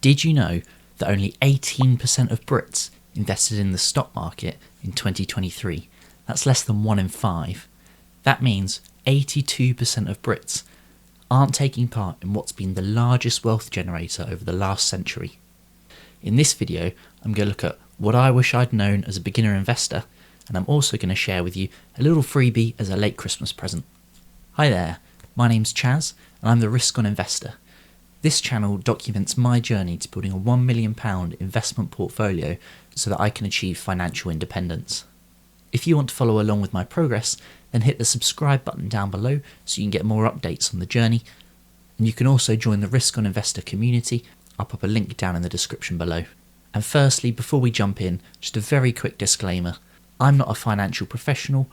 Did you know that only 18% of Brits invested in the stock market in 2023? That's less than 1 in 5. That means 82% of Brits aren't taking part in what's been the largest wealth generator over the last century. In this video, I'm going to look at what I wish I'd known as a beginner investor, and I'm also going to share with you a little freebie as a late Christmas present. Hi there, my name's Chaz, and I'm the Risk On Investor. This channel documents my journey to building a £1 million investment portfolio so that I can achieve financial independence. If you want to follow along with my progress, then hit the subscribe button down below so you can get more updates on the journey. And you can also join the Risk On Investor community. I'll pop a link down in the description below. And firstly, before we jump in, just a very quick disclaimer. I'm not a financial professional.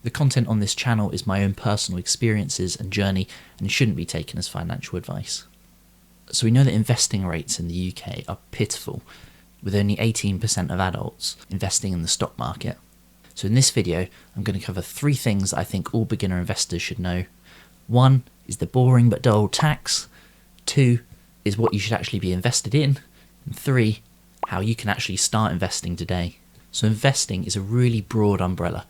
The content on this channel is my own personal experiences and journey and shouldn't be taken as financial advice. So we know that investing rates in the UK are pitiful, with only 18% of adults investing in the stock market. So in this video, I'm going to cover 3 things that I think all beginner investors should know. 1 is the boring but dull tax. 2 is what you should actually be invested in. And 3, how you can actually start investing today. So investing is a really broad umbrella.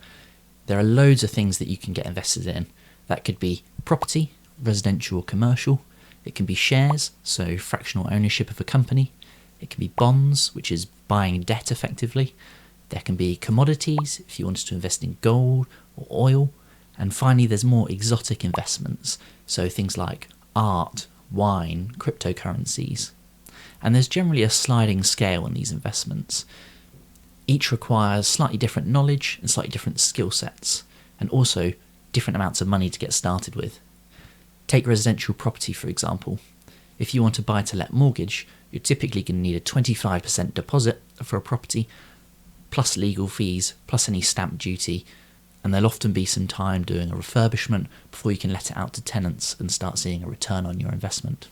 There are loads of things that you can get invested in. That could be property, residential or commercial. It can be shares, so fractional ownership of a company. It can be bonds, which is buying debt effectively. There can be commodities, if you wanted to invest in gold or oil. And finally, there's more exotic investments, so things like art, wine, cryptocurrencies. And there's generally a sliding scale on these investments. Each requires slightly different knowledge and slightly different skill sets, and also different amounts of money to get started with. Take residential property, for example. If you want to buy to let mortgage, you're typically going to need a 25% deposit for a property, plus legal fees, plus any stamp duty, and there'll often be some time doing a refurbishment before you can let it out to tenants and start seeing a return on your investment.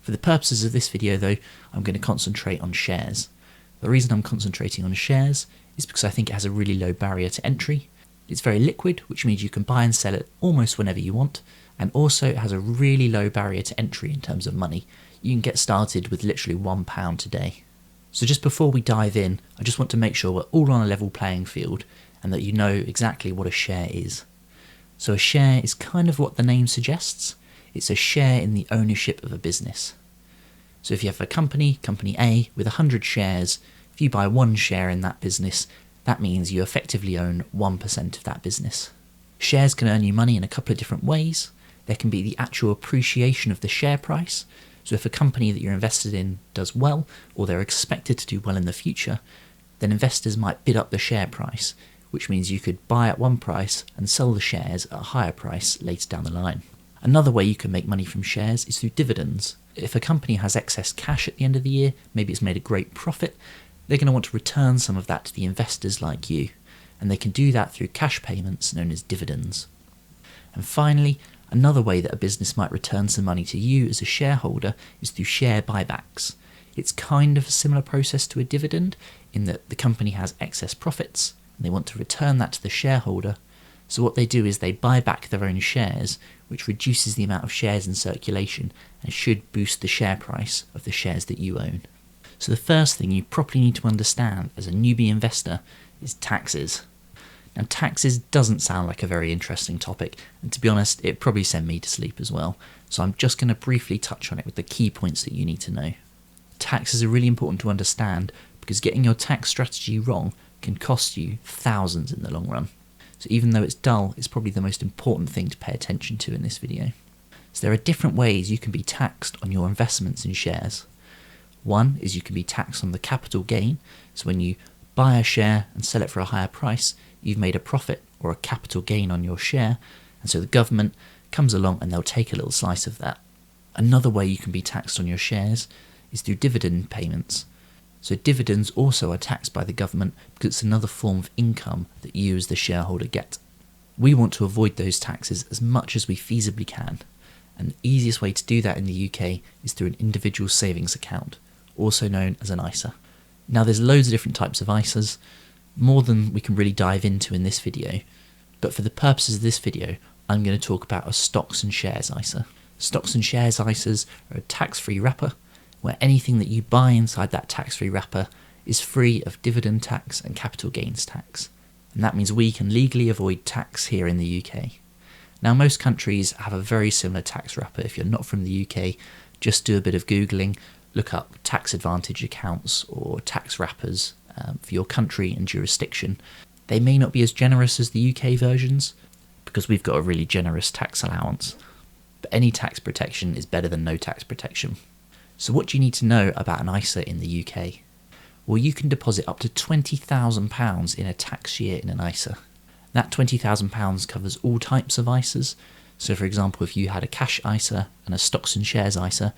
For the purposes of this video though, I'm going to concentrate on shares. The reason I'm concentrating on shares is because I think it has a really low barrier to entry. It's very liquid, which means you can buy and sell it almost whenever you want, and also it has a really low barrier to entry in terms of money. You can get started with literally £1 today. So just before we dive in, I just want to make sure we're all on a level playing field and that you know exactly what a share is. So a share is kind of what the name suggests. It's a share in the ownership of a business. So if you have a company A, with 100 shares, if you buy 1 share in that business, that means you effectively own 1% of that business. Shares can earn you money in a couple of different ways. There can be the actual appreciation of the share price. So if a company that you're invested in does well, or they're expected to do well in the future, then investors might bid up the share price, which means you could buy at one price and sell the shares at a higher price later down the line. Another way you can make money from shares is through dividends. If a company has excess cash at the end of the year, maybe it's made a great profit, they're going to want to return some of that to the investors like you, and they can do that through cash payments known as dividends. And finally, another way that a business might return some money to you as a shareholder is through share buybacks. It's kind of a similar process to a dividend in that the company has excess profits and they want to return that to the shareholder. So what they do is they buy back their own shares, which reduces the amount of shares in circulation and should boost the share price of the shares that you own. So the first thing you properly need to understand as a newbie investor is taxes. Now taxes doesn't sound like a very interesting topic, and to be honest, it probably sent me to sleep as well. So I'm just going to briefly touch on it with the key points that you need to know. Taxes are really important to understand because getting your tax strategy wrong can cost you thousands in the long run. So even though it's dull, it's probably the most important thing to pay attention to in this video. So there are different ways you can be taxed on your investments in shares. One is you can be taxed on the capital gain. So when you buy a share and sell it for a higher price, you've made a profit or a capital gain on your share, and so the government comes along and they'll take a little slice of that. Another way you can be taxed on your shares is through dividend payments. So dividends also are taxed by the government because it's another form of income that you as the shareholder get. We want to avoid those taxes as much as we feasibly can, and the easiest way to do that in the UK is through an individual savings account, also known as an ISA. Now there's loads of different types of ISAs, more than we can really dive into in this video, but for the purposes of this video, I'm going to talk about a stocks and shares ISA. Stocks and shares ISAs are a tax-free wrapper, where anything that you buy inside that tax-free wrapper is free of dividend tax and capital gains tax. And that means we can legally avoid tax here in the UK. Now, most countries have a very similar tax wrapper. If you're not from the UK, just do a bit of Googling, look up tax advantage accounts or tax wrappers for your country and jurisdiction. They may not be as generous as the UK versions because we've got a really generous tax allowance, but any tax protection is better than no tax protection. So what do you need to know about an ISA in the UK? Well, you can deposit up to £20,000 in a tax year in an ISA. That £20,000 covers all types of ISAs. So for example, if you had a cash ISA and a stocks and shares ISA,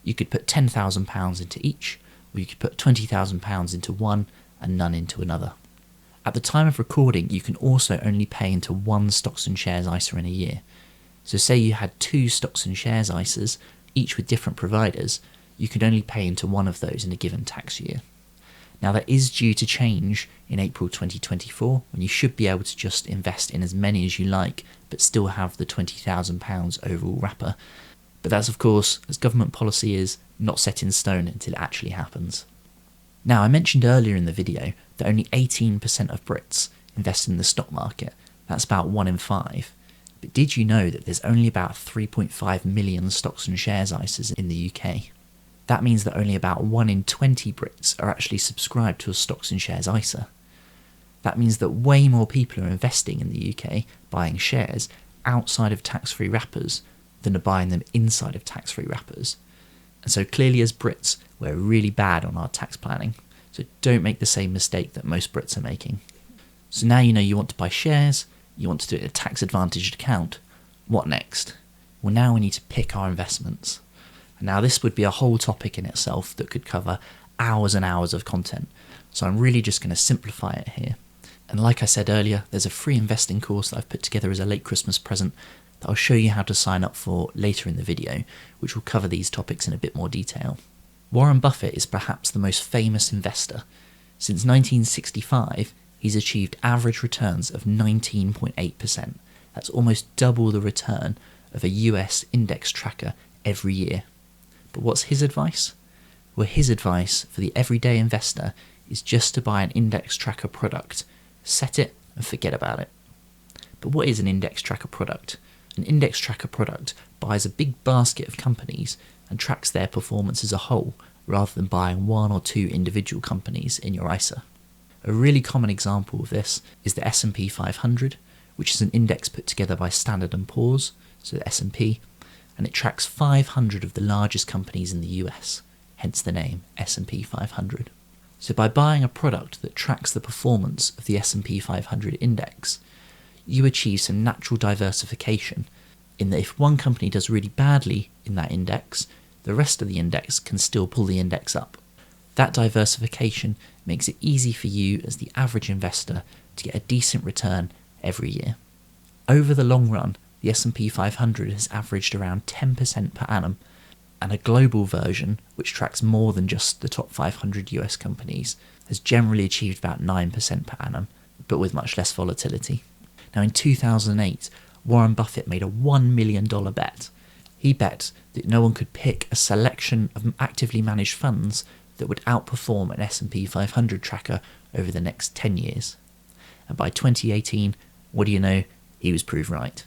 you could put £10,000 into each, or you could put £20,000 into one and none into another. At the time of recording, you can also only pay into one stocks and shares ISA in a year. So say you had two stocks and shares ISAs, each with different providers, you could only pay into one of those in a given tax year. Now that is due to change in April 2024, when you should be able to just invest in as many as you like, but still have the £20,000 overall wrapper. But that's, of course, as government policy is, not set in stone until it actually happens. Now, I mentioned earlier in the video that only 18% of Brits invest in the stock market. That's about 1 in 5. But did you know that there's only about 3.5 million stocks and shares ISAs in the UK? That means that only about 1 in 20 Brits are actually subscribed to a stocks and shares ISA. That means that way more people are investing in the UK buying shares outside of tax-free wrappers than are buying them inside of tax-free wrappers. And so clearly as Brits, we're really bad on our tax planning. So don't make the same mistake that most Brits are making. So now you know you want to buy shares, you want to do it in a tax-advantaged account. What next? Well, now we need to pick our investments. Now this would be a whole topic in itself that could cover hours and hours of content, so I'm really just going to simplify it here. And like I said earlier, there's a free investing course that I've put together as a late Christmas present that I'll show you how to sign up for later in the video, which will cover these topics in a bit more detail. Warren Buffett is perhaps the most famous investor. Since 1965, he's achieved average returns of 19.8%. That's almost double the return of a US index tracker every year. But what's his advice? Well, his advice for the everyday investor is just to buy an index tracker product, set it and forget about it. But what is an index tracker product? An index tracker product buys a big basket of companies and tracks their performance as a whole, rather than buying 1 or 2 individual companies in your ISA. A really common example of this is the S&P 500, which is an index put together by Standard & Poor's, so the S&P, and it tracks 500 of the largest companies in the US, hence the name S&P 500. So by buying a product that tracks the performance of the S&P 500 index, you achieve some natural diversification in that if one company does really badly in that index, the rest of the index can still pull the index up. That diversification makes it easy for you as the average investor to get a decent return every year. Over the long run, the S&P 500 has averaged around 10% per annum, and a global version, which tracks more than just the top 500 US companies, has generally achieved about 9% per annum, but with much less volatility. Now in 2008, Warren Buffett made a $1 million bet. He bet that no one could pick a selection of actively managed funds that would outperform an S&P 500 tracker over the next 10 years. And by 2018, what do you know? He was proved right.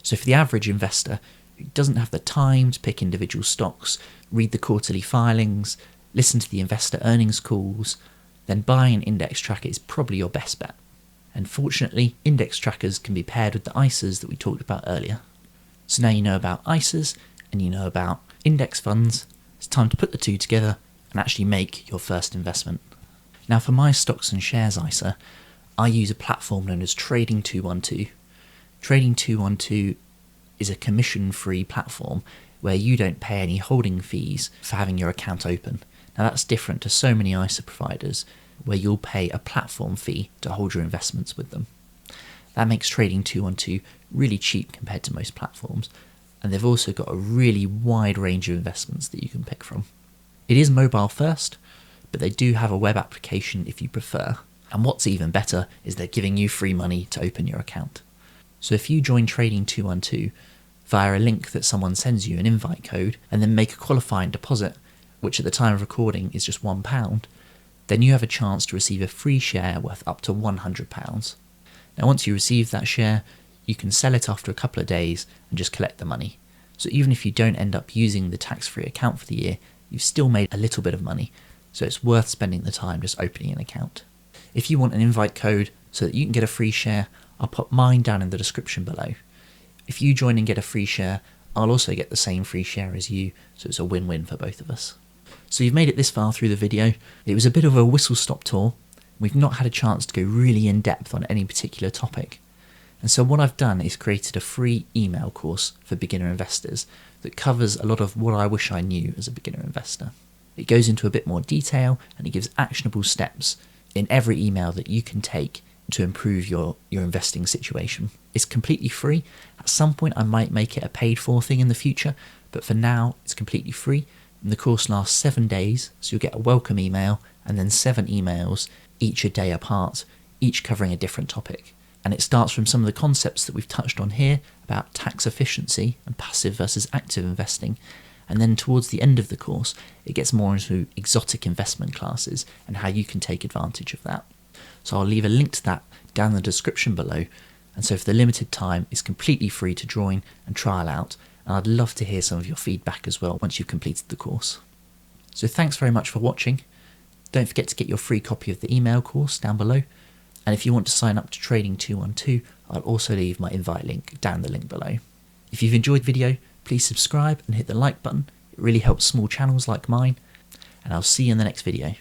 So for the average investor who doesn't have the time to pick individual stocks, read the quarterly filings, listen to the investor earnings calls, then buying an index tracker is probably your best bet. And fortunately, index trackers can be paired with the ISAs that we talked about earlier. So now you know about ISAs and you know about index funds. It's time to put the two together and actually make your first investment. Now for my stocks and shares ISA, I use a platform known as Trading 212. Trading 212 is a commission-free platform where you don't pay any holding fees for having your account open. Now that's different to so many ISA providers where you'll pay a platform fee to hold your investments with them. That makes Trading 212 really cheap compared to most platforms, and they've also got a really wide range of investments that you can pick from. It is mobile first, but they do have a web application if you prefer, and what's even better is they're giving you free money to open your account. So if you join Trading 212 via a link that someone sends you, an invite code, and then make a qualifying deposit, which at the time of recording is just £1, then you have a chance to receive a free share worth up to £100. Now once you receive that share, you can sell it after a couple of days and just collect the money. So even if you don't end up using the tax-free account for the year, you've still made a little bit of money, so it's worth spending the time just opening an account. If you want an invite code so that you can get a free share, I'll put mine down in the description below. If you join and get a free share, I'll also get the same free share as you, so it's a win-win for both of us. So you've made it this far through the video. It was a bit of a whistle-stop tour. We've not had a chance to go really in depth on any particular topic. And so what I've done is created a free email course for beginner investors that covers a lot of what I wish I knew as a beginner investor. It goes into a bit more detail and it gives actionable steps in every email that you can take to improve your investing situation. It's completely free. At some point I might make it a paid for thing in the future, but for now it's completely free. And the course lasts 7 days, so you'll get a welcome email and then 7 emails, each a day apart, each covering a different topic. And it starts from some of the concepts that we've touched on here about tax efficiency and passive versus active investing. And then towards the end of the course, it gets more into exotic investment classes and how you can take advantage of that. So I'll leave a link to that down in the description below. And so for the limited time, it's completely free to join and trial out. And I'd love to hear some of your feedback as well once you've completed the course. So thanks very much for watching. Don't forget to get your free copy of the email course down below. And if you want to sign up to Trading 212, I'll also leave my invite link down the link below. If you've enjoyed the video, please subscribe and hit the like button. It really helps small channels like mine. And I'll see you in the next video.